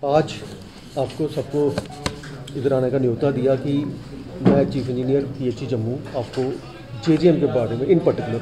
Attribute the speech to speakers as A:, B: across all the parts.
A: आज आपको सबको इधर आने का न्योता दिया कि मैं चीफ इंजीनियर PHE जम्मू आपको JJM के बारे में इन पर्टिकुलर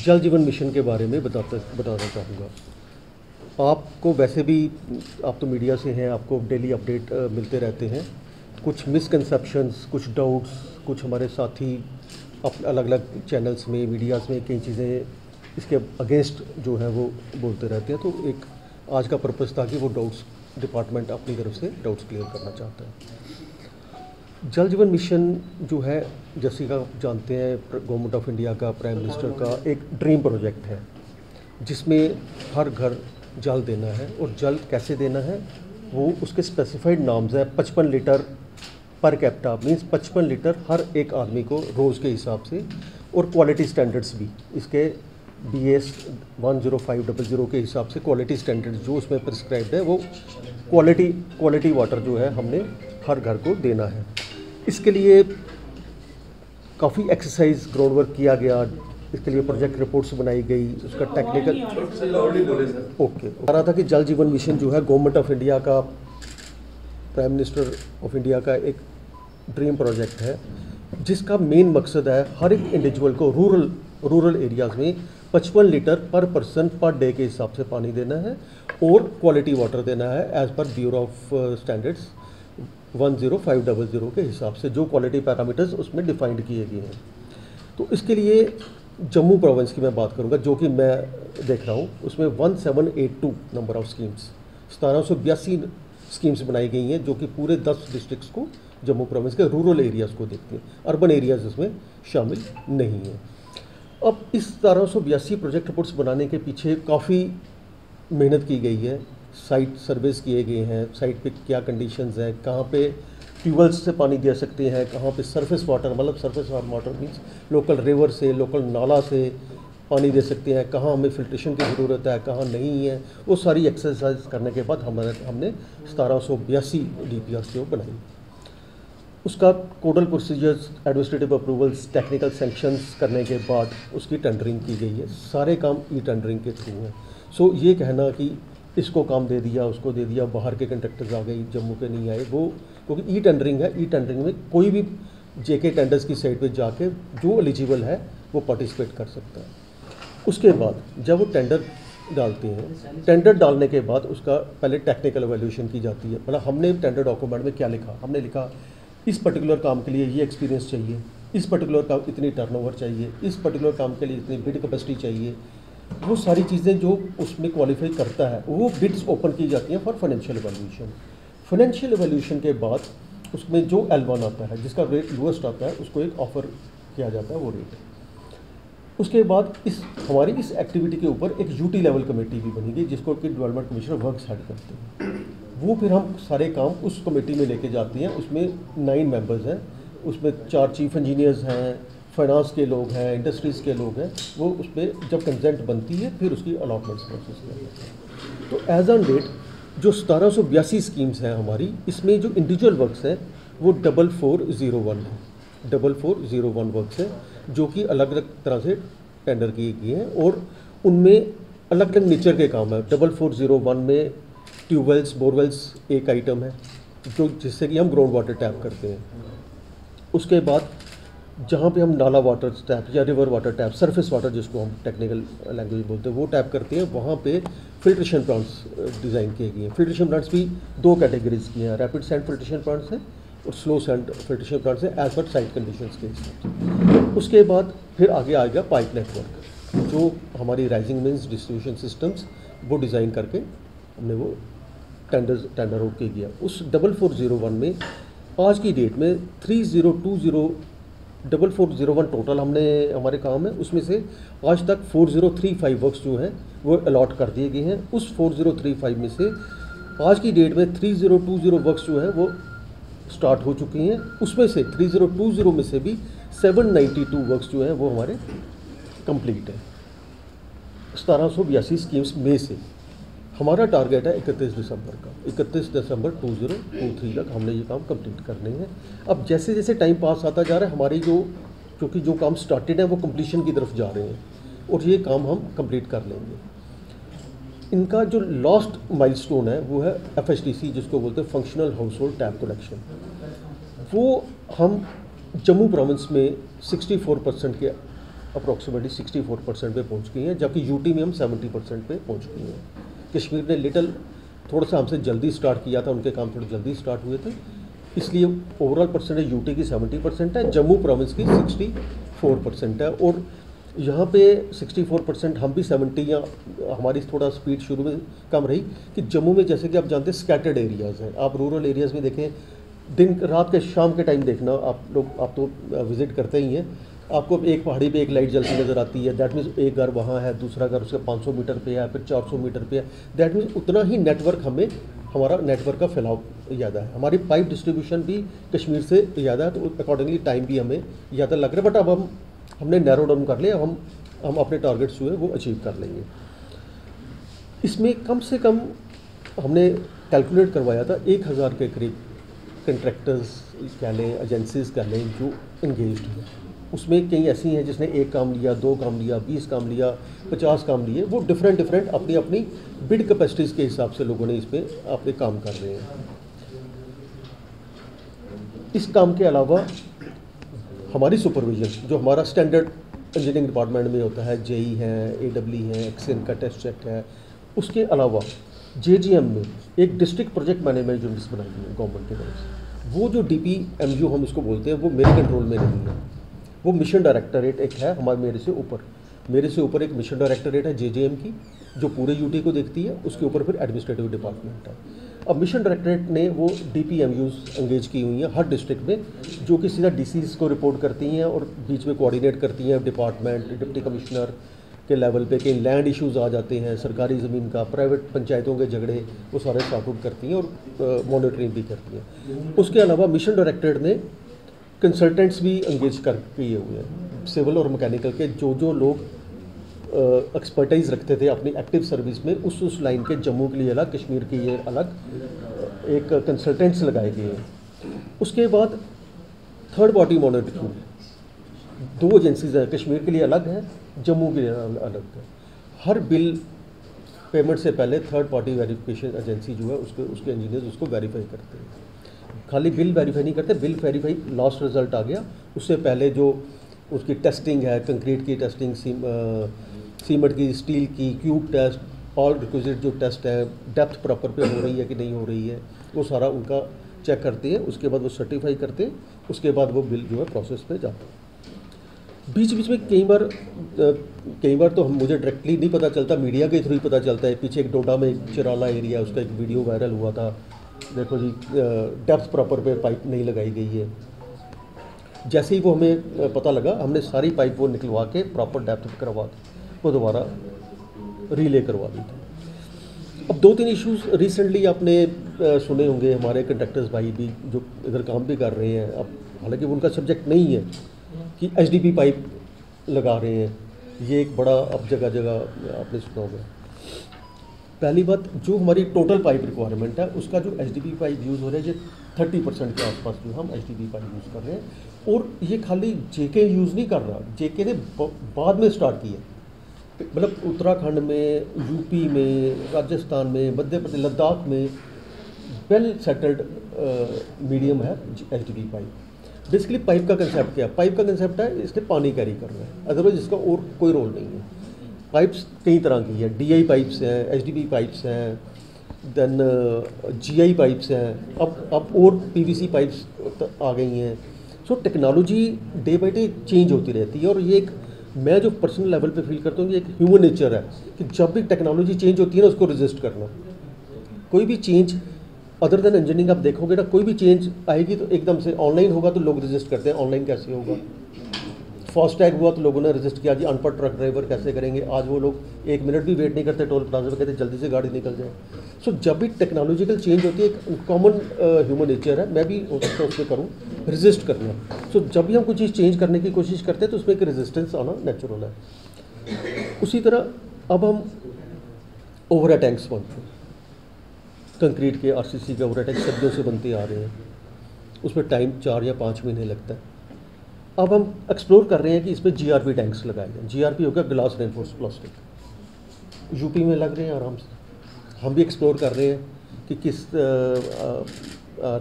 A: जल जीवन मिशन के बारे में बताना चाहूँगा। आपको वैसे भी आप तो मीडिया से हैं, आपको डेली अपडेट मिलते रहते हैं। कुछ मिसकंसेप्शंस, कुछ डाउट्स, कुछ हमारे साथी अलग अलग चैनल्स में, मीडियाज़ में कई चीज़ें इसके अगेंस्ट जो है वो बोलते रहते हैं। तो एक आज का पर्पस था कि वो डाउट्स डिपार्टमेंट अपनी तरफ से डाउट्स क्लियर करना चाहता है। जल जीवन मिशन जो है, जैसे कि आप जानते हैं, गवर्नमेंट ऑफ इंडिया का, प्राइम मिनिस्टर का एक ड्रीम प्रोजेक्ट है जिसमें हर घर जल देना है। और जल कैसे देना है वो उसके स्पेसिफाइड नाम्स है। 55 litre per capita means 55 litre हर एक आदमी को रोज़ के हिसाब से, और क्वालिटी स्टैंडर्ड्स भी इसके BS 10500 के हिसाब से क्वालिटी स्टैंडर्ड्स जो उसमें प्रिस्क्राइब्ड है वो क्वालिटी वाटर जो है हमने हर घर को देना है। इसके लिए काफ़ी एक्सरसाइज ग्राउंड वर्क किया गया, इसके लिए प्रोजेक्ट रिपोर्ट्स बनाई गई, उसका टेक्निकल आ रहा था कि जल जीवन मिशन जो है गवर्नमेंट ऑफ इंडिया का, प्राइम मिनिस्टर ऑफ इंडिया का एक ड्रीम प्रोजेक्ट है जिसका मेन मकसद है हर एक इंडिविजुअल को रूरल एरियाज़ में 55 लीटर पर पर्सन पर डे के हिसाब से पानी देना है और क्वालिटी वाटर देना है as per bureau of standards 10500 के हिसाब से, जो क्वालिटी पैरामीटर्स उसमें डिफाइंड किए गए हैं। तो इसके लिए जम्मू प्रोविंस की मैं बात करूंगा, जो कि मैं देख रहा हूँ, उसमें 1782 नंबर ऑफ स्कीम्स, 1782 स्कीम्स बनाई गई हैं जो कि पूरे 10 डिस्ट्रिक्ट्स को, जम्मू प्रोविंस के रूरल एरियाज़ को देखती हैं। अर्बन एरियाज़ इसमें शामिल नहीं हैं। अब इस 1782 प्रोजेक्ट रिपोर्ट्स बनाने के पीछे काफ़ी मेहनत की गई है। साइट सर्वेस किए गए हैं, साइट पे क्या कंडीशंस हैं, कहाँ पे ट्यूबवेल्स से पानी दे सकते हैं, कहाँ पे सरफेस वाटर, मतलब surface water means local river से, लोकल नाला से पानी दे सकते हैं, कहाँ हमें फिल्ट्रेशन की ज़रूरत है, कहाँ नहीं है। वो सारी एक्सरसाइज करने के बाद हमने 1782 DPRCO बनाई। उसका codal procedures, administrative approvals, technical sanctions करने के बाद उसकी टेंडरिंग की गई है। सारे काम टेंडरिंग के थ्रू हैं। सो ये कहना कि इसको काम दे दिया, उसको दे दिया, बाहर के कंट्रैक्टर्स आ गए, जम्मू के नहीं आए, वो क्योंकि टेंडरिंग है। टेंडरिंग में कोई भी JK टेंडर्स की साइट पे जाके जो एलिजिबल है वो पार्टिसिपेट कर सकता है। उसके बाद जब वो टेंडर डालते हैं, टेंडर डालने के बाद उसका पहले टेक्निकल एवेल्यूशन की जाती है। मतलब हमने टेंडर डॉक्यूमेंट में क्या लिखा, हमने लिखा इस पर्टिकुलर काम के लिए ये एक्सपीरियंस चाहिए, इस पर्टिकुलर काम इतनी टर्नओवर चाहिए, इस पर्टिकुलर काम के लिए इतनी बिड कैपेसिटी चाहिए। वो सारी चीज़ें जो उसमें क्वालिफाई करता है वो बिड्स ओपन की जाती हैं for financial evaluation. Financial evaluation के बाद उसमें जो L1 आता है, जिसका रेट लोएस्ट आता है, उसको एक ऑफ़र किया जाता है, वो रेट। उसके बाद हमारी इस एक्टिविटी के ऊपर एक UT लेवल कमेटी भी बनी गई जिसको कि डेवलपमेंट कमिश्नर वर्क्स हेड करते हैं। वो फिर हम सारे काम उस कमेटी में लेके जाते हैं। उसमें 9 मेंबर्स हैं, उसमें 4 चीफ इंजीनियर्स हैं, फाइनेंस के लोग हैं, इंडस्ट्रीज़ के लोग हैं। वो उसमें जब कंसेंट बनती है फिर उसकी अलॉटमेंट्स प्रोसेस करते हैं। तो एज ऑन डेट जो 1782 स्कीम्स हैं हमारी, इसमें जो इंडिविजुअल वर्क्स हैं वो 4401 है, 4401 वर्क्स हैं जो कि अलग अलग तरह से टेंडर किए गए हैं और उनमें अलग अलग नेचर के काम है। 4401 में ट्यूबवेल्स, बोरवेल्स एक आइटम है जो जिससे कि हम ग्राउंड वाटर टैप करते हैं। उसके बाद जहाँ पे हम नाला वाटर टैप या river water tap, surface water जिसको हम टेक्निकल लैंग्वेज बोलते हैं, वो टैप करते हैं। वहाँ पे फिल्ट्रेशन प्लांट्स डिज़ाइन किए गए हैं। फिल्ट्रेशन प्लांट्स भी 2 कैटेगरीज किए हैं, रैपिड सैंड फिल्ट्रेशन प्लांट्स हैं और स्लो सैंड फिल्ट्रेशन प्लांट्स हैं एज पर साइट कंडीशंस के हिसाब से। उसके बाद फिर आगे आ गया पाइप नेटवर्क, जो हमारी राइजिंग मीन्स डिस्ट्रीब्यूशन सिस्टम्स वो डिज़ाइन करके हमने वो टेंडर आउट किया गया। उस 4401 में आज की डेट में 4401 टोटल हमारे काम है। उसमें से आज तक 4035 वर्क्स जो हैं वो अलॉट कर दिए गए हैं। उस 4035 में से आज की डेट में 3020 वर्क्स जो हैं वो स्टार्ट हो चुकी हैं। उसमें से 3020 में से भी 792 वर्क्स जो हैं वो हमारे कंप्लीट है। 1782 स्कीम्स में से हमारा टारगेट है 31 दिसंबर का, 31 दिसंबर 2023 तक हमने ये काम कंप्लीट करने हैं। अब जैसे जैसे टाइम पास आता जा रहा है, हमारी क्योंकि जो काम स्टार्टेड है वो कंप्लीशन की तरफ जा रहे हैं और ये काम हम कंप्लीट कर लेंगे। इनका जो लास्ट माइलस्टोन है वो है FHTC, जिसको बोलते हैं functional house hold tap collection. वो हम जम्मू प्रोविंस में 64% के अप्रॉक्सीमेटली 64% पे पहुंच गई हैं, जबकि यूटी में हम 70% पे पहुंच गए हैं। कश्मीर ने लिटल थोड़ा सा हमसे जल्दी स्टार्ट किया था, उनके काम थोड़े जल्दी स्टार्ट हुए थे, इसलिए ओवरऑल परसेंटेज यूटी की 70% है, जम्मू प्रोविंस की 64% है। और यहाँ पे 64% हम भी 70 या हमारी थोड़ा स्पीड शुरू में कम रही कि जम्मू में जैसे कि आप जानते हैं स्कैटर्ड एरियाज़ हैं। आप रूरल एरियाज़ में देखें, दिन रात के शाम के टाइम देखना, आप तो विज़िट करते ही हैं, आपको एक पहाड़ी पे एक लाइट जलती नज़र आती है। दैट मीन्स एक घर वहाँ है, दूसरा घर उसके 500 मीटर पे है, फिर 400 मीटर पे है। दैट मीन्स उतना ही नेटवर्क हमारा नेटवर्क का फैलाव ज़्यादा है। हमारी पाइप डिस्ट्रीब्यूशन भी कश्मीर से ज़्यादा है, तो अकॉर्डिंगली टाइम भी हमें ज़्यादा लग रहा है। बट अब हमने नैरो डाउन कर लिया, हम अपने टारगेट्स जो है वो अचीव कर लेंगे। इसमें कम से कम हमने कैलकुलेट करवाया था 1000 के करीब कंट्रैक्टर्स कह लें, एजेंसीज कह लें, जो इंगेज्ड हैं। उसमें कई ऐसी हैं जिसने 1 काम लिया, 2 काम लिया, 20 काम लिया, 50 काम लिए। वो डिफरेंट अपनी अपनी बिड कैपेसिटीज़ के हिसाब से लोगों ने इस पर अपने काम कर रहे हैं। इस काम के अलावा हमारी सुपरविजन जो हमारा स्टैंडर्ड इंजीनियरिंग डिपार्टमेंट में होता है, जेई है, AEE है, एक्सेन का टेस्ट चेक है, उसके अलावा JGM में एक डिस्ट्रिक्ट प्रोजेक्ट मैनेजमेंट यूनिट्स बनाई है गवर्नमेंट की तरफ से। वो जो DPMU हम उसको बोलते हैं, वो मेरे कंट्रोल में नहीं है। वो मिशन डायरेक्टरेट एक है हमारे मेरे से ऊपर एक मिशन डायरेक्टरेट है JJM की, जो पूरे यूटी को देखती है। उसके ऊपर फिर एडमिनिस्ट्रेटिव डिपार्टमेंट है। अब मिशन डायरेक्टरेट ने वो DPMUs एंगेज की हुई हैं हर डिस्ट्रिक्ट में, जो कि सीधा DCs को रिपोर्ट करती हैं और बीच में कोऑर्डिनेट करती हैं डिपार्टमेंट, डिप्टी कमिश्नर के लेवल पे। कहीं लैंड इश्यूज़ आ जाते हैं, सरकारी ज़मीन का, प्राइवेट पंचायतों के झगड़े, वो सारे सॉर्ट आउट करती हैं और मॉनिटरिंग भी करती हैं। उसके अलावा मिशन डायरेक्टरेट ने कंसल्टेंट्स भी एंगेज कर किए हुए हैं, सिविल और मैकेनिकल के, जो लोग एक्सपर्टाइज रखते थे अपनी एक्टिव सर्विस में, उस लाइन के जम्मू के लिए अलग, कश्मीर के लिए अलग एक कंसल्टेंट्स लगाए गए हैं। उसके बाद थर्ड पार्टी मॉनिटरिंग 2 एजेंसीज हैं, कश्मीर के लिए अलग है, जम्मू के लिए अलग है। हर बिल पेमेंट से पहले थर्ड पार्टी वेरिफिकेशन एजेंसी जो है उसके इंजीनियर्स उसको वेरीफाई करते हैं। खाली बिल वेरीफाई नहीं करते, बिल वेरीफाई लास्ट रिजल्ट आ गया, उससे पहले जो उसकी टेस्टिंग है, कंक्रीट की टेस्टिंग, सीमेंट की, स्टील की, क्यूब टेस्ट, ऑल रिक्विजिट जो टेस्ट है, डेप्थ प्रॉपर पे हो रही है कि नहीं हो रही है, वो सारा उनका चेक करते हैं। उसके बाद वो सर्टिफाई करते हैं, उसके बाद वो बिल जो है प्रोसेस पे जाता है। बीच में कई बार तो मुझे डायरेक्टली नहीं पता चलता, मीडिया के थ्रू ही पता चलता है। पीछे एक डोडा में एक चिराला एरिया, उसका एक वीडियो वायरल हुआ था, देखो जी डेप्थ प्रॉपर पे पाइप नहीं लगाई गई है। जैसे ही वो हमें पता लगा, हमने सारी पाइप वो निकलवा के प्रॉपर डेप्थ करवा के वो दोबारा रिले करवा दी थी। अब 2-3 इश्यूज रिसेंटली आपने सुने होंगे, हमारे कंट्रैक्टर्स भाई भी जो इधर काम भी कर रहे हैं, अब हालांकि उनका सब्जेक्ट नहीं है, कि HDP पाइप लगा रहे हैं। ये एक बड़ा अब जगह आपने सुना होगा। पहली बात, जो हमारी टोटल पाइप रिक्वायरमेंट है उसका जो HDP पाइप यूज़ हो रहा है, ये 30% के आसपास जो हम HDP पाइप यूज़ कर रहे हैं। और ये खाली JK यूज़ नहीं कर रहा, JK ने बाद में स्टार्ट किया, मतलब उत्तराखंड में, UP में, राजस्थान में, मध्य प्रदेश, लद्दाख में वेल सेटल्ड मीडियम है HDP पाइप। बेसिकली पाइप का कंसेप्ट क्या है? पाइप का कंसेप्ट है इसने पानी कैरी करना है, अदरवाइज इसका और कोई रोल नहीं है। पाइप्स कई तरह की है, DI पाइप्स हैं, HDP पाइप्स हैं, देन GI पाइप्स हैं, अब और PVC पाइप्स आ गई हैं। So technology day by day change होती रहती है, और ये एक मैं जो पर्सनल लेवल पे फील करता हूँ कि एक ह्यूमन नेचर है कि जब भी टेक्नोलॉजी चेंज होती है ना, उसको रेजिस्ट करना। कोई भी चेंज अदर देन इंजीनियरिंग आप देखोगे ना, कोई भी चेंज आएगी तो एकदम से ऑनलाइन होगा तो लोग रेजिस्ट करते हैं, ऑनलाइन कैसे होगा। फास्टैग हुआ तो लोगों ने रेजिस्ट किया, जी अनपढ़ ट्रक ड्राइवर कैसे करेंगे। आज वो लोग 1 मिनट भी वेट नहीं करते टोल प्लाजा पर, कहते जल्दी से गाड़ी निकल जाए। सो जब भी टेक्नोलॉजिकल चेंज होती है, एक कॉमन ह्यूमन नेचर है, मैं भी हो सकता है उसमें करूँ, रेजिस्ट करना। सो जब भी हम कोई चीज़ चेंज करने की कोशिश करते हैं तो उसमें एक रेजिस्टेंस आना नेचुरल है। उसी तरह अब हम ओवरहेड टैंक्स बनते हैं, कंक्रीट के RCC के ओवरहेड टैंक सदियों से बनते आ रहे हैं, उसमें टाइम 4 या 5 महीने लगता है। अब हम एक्सप्लोर कर रहे हैं कि इसमें GRP टैंक्स लगाए जाएं। GRP हो गया ग्लास रेनफोर्स प्लास्टिक, UP में लग रहे हैं आराम से। हम भी एक्सप्लोर कर रहे हैं कि किस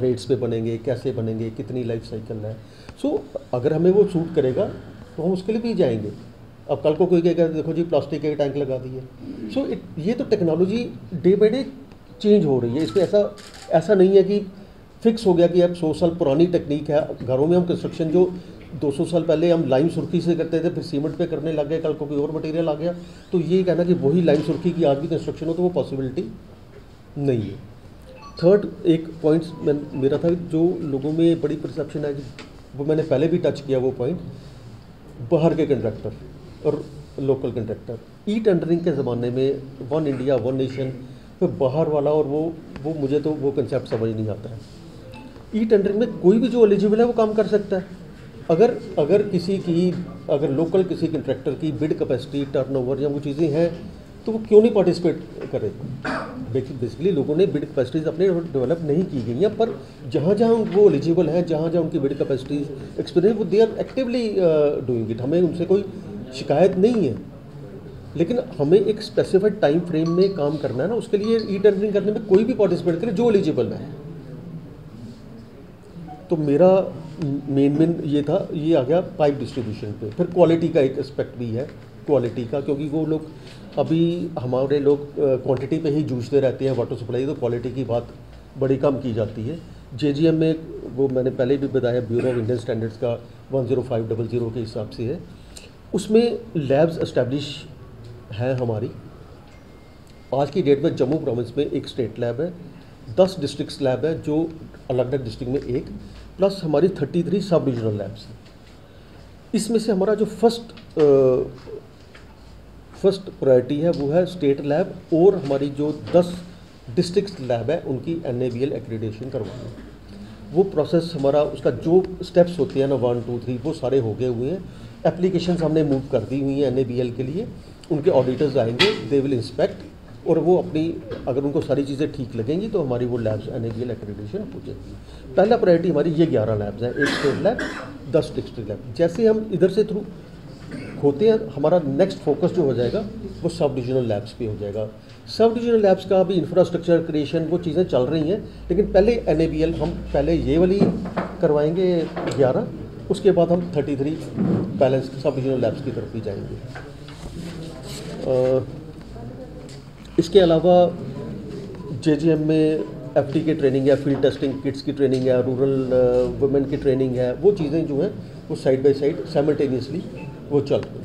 A: रेट्स पे बनेंगे, कैसे बनेंगे, कितनी लाइफ साइकिल है। सो अगर हमें वो सूट करेगा तो हम उसके लिए भी जाएंगे। अब कल को कोई कहेगा देखो जी प्लास्टिक के टैंक लगा दिए। सो ये तो technology day by day change हो रही है। इसमें ऐसा नहीं है कि फिक्स हो गया कि अब 100 साल पुरानी टेक्निक है। घरों में हम कंस्ट्रक्शन जो 200 साल पहले हम लाइम सुर्खी से करते थे, फिर सीमेंट पे करने लग गए, कल को कोई और मटेरियल आ गया, तो ये कहना कि वही लाइम सुर्खी की आज भी कंस्ट्रक्शन हो तो वो पॉसिबिलिटी नहीं है। थर्ड एक पॉइंट मेरा था जो लोगों में बड़ी परसेप्शन है, वो मैंने पहले भी टच किया वो पॉइंट, बाहर के कंट्रैक्टर और लोकल कंट्रैक्टर। ई टेंडरिंग के ज़माने में वन इंडिया वन नेशन, फिर बाहर वाला, और वो मुझे तो वो कंसेप्ट समझ नहीं आता है। ई टेंडरिंग में कोई भी जो एलिजिबल है वो काम कर सकता है। अगर लोकल किसी कंट्रैक्टर की बिड कैपेसिटी, टर्नओवर या वो चीज़ें हैं तो वो क्यों नहीं पार्टिसिपेट करे। बेसिकली लोगों ने बिड कैपेसिटीज़ अपने डेवलप नहीं की गई हैं, पर जहाँ जहाँ वो एलिजिबल हैं, जहाँ जहाँ उनकी बिड कैपेसिटीज एक्सपीरियंस, वो they are actively doing it. हमें उनसे कोई शिकायत नहीं है, लेकिन हमें एक स्पेसिफाइड टाइम फ्रेम में काम करना है ना। उसके लिए ई टेंडरिंग करने में कोई भी पार्टिसिपेट करे जो एलिजिबल है। तो मेरा मेन ये था, ये आ गया पाइप डिस्ट्रीब्यूशन पे। फिर क्वालिटी का एक एस्पेक्ट भी है, क्वालिटी का, क्योंकि वो लोग अभी हमारे लोग क्वांटिटी पे ही जूझते रहते हैं वाटर सप्लाई, तो क्वालिटी की बात बड़ी कम की जाती है। जेजीएम में वो मैंने पहले भी बताया, ब्यूरो ऑफ इंडियन स्टैंडर्ड्स का 10500 के हिसाब से है। उसमें लैब्स एस्टेब्लिश हैं हमारी। आज की डेट में जम्मू प्रोविंस में एक स्टेट लैब है, 10 डिस्ट्रिक्ट लैब है जो अलग अलग डिस्ट्रिक्ट में एक, प्लस हमारी 33 सब डिविजनल लैब्स हैं। इसमें से हमारा जो फर्स्ट प्रायोरिटी है वो है स्टेट लैब, और हमारी जो 10 डिस्ट्रिक्ट लैब है उनकी NABL एक्रेडिटेशन करवाना। वो प्रोसेस हमारा, उसका जो स्टेप्स होते हैं ना 1 2 3 वो सारे हो गए हुए हैं। एप्लीकेशंस हमने मूव कर दी हुई हैं NABL के लिए। उनके ऑडिटर्स आएंगे, दे विल इंस्पेक्ट, और वो अपनी, अगर उनको सारी चीज़ें ठीक लगेंगी तो हमारी वो लैब्स NABL एक्रेडिटेशन हो जाएगी। पहला प्रायोरिटी हमारी ये 11 लैब्स हैं, एक स्टेट लैब, 10 डिस्ट्रिक्ट लैब। जैसे हम इधर से थ्रू होते हैं, हमारा नेक्स्ट फोकस जो हो जाएगा वो सब डिविजनल लैब्स पे हो जाएगा। सब डिविजनल लैब्स का अभी इंफ्रास्ट्रक्चर क्रिएशन वो चीज़ें चल रही हैं, लेकिन पहले NABL हम पहले ये वाली करवाएंगे 11, उसके बाद हम 33 बैलेंस सब डिविजनल लैब्स की तरफ भी जाएंगे। इसके अलावा JGM में FT की ट्रेनिंग है, फील्ड टेस्टिंग किट्स की ट्रेनिंग है, रूरल वुमेन की ट्रेनिंग है, वो चीज़ें जो हैं वो साइड बाय साइड साइमल्टेनियसली वो चल रही हैं।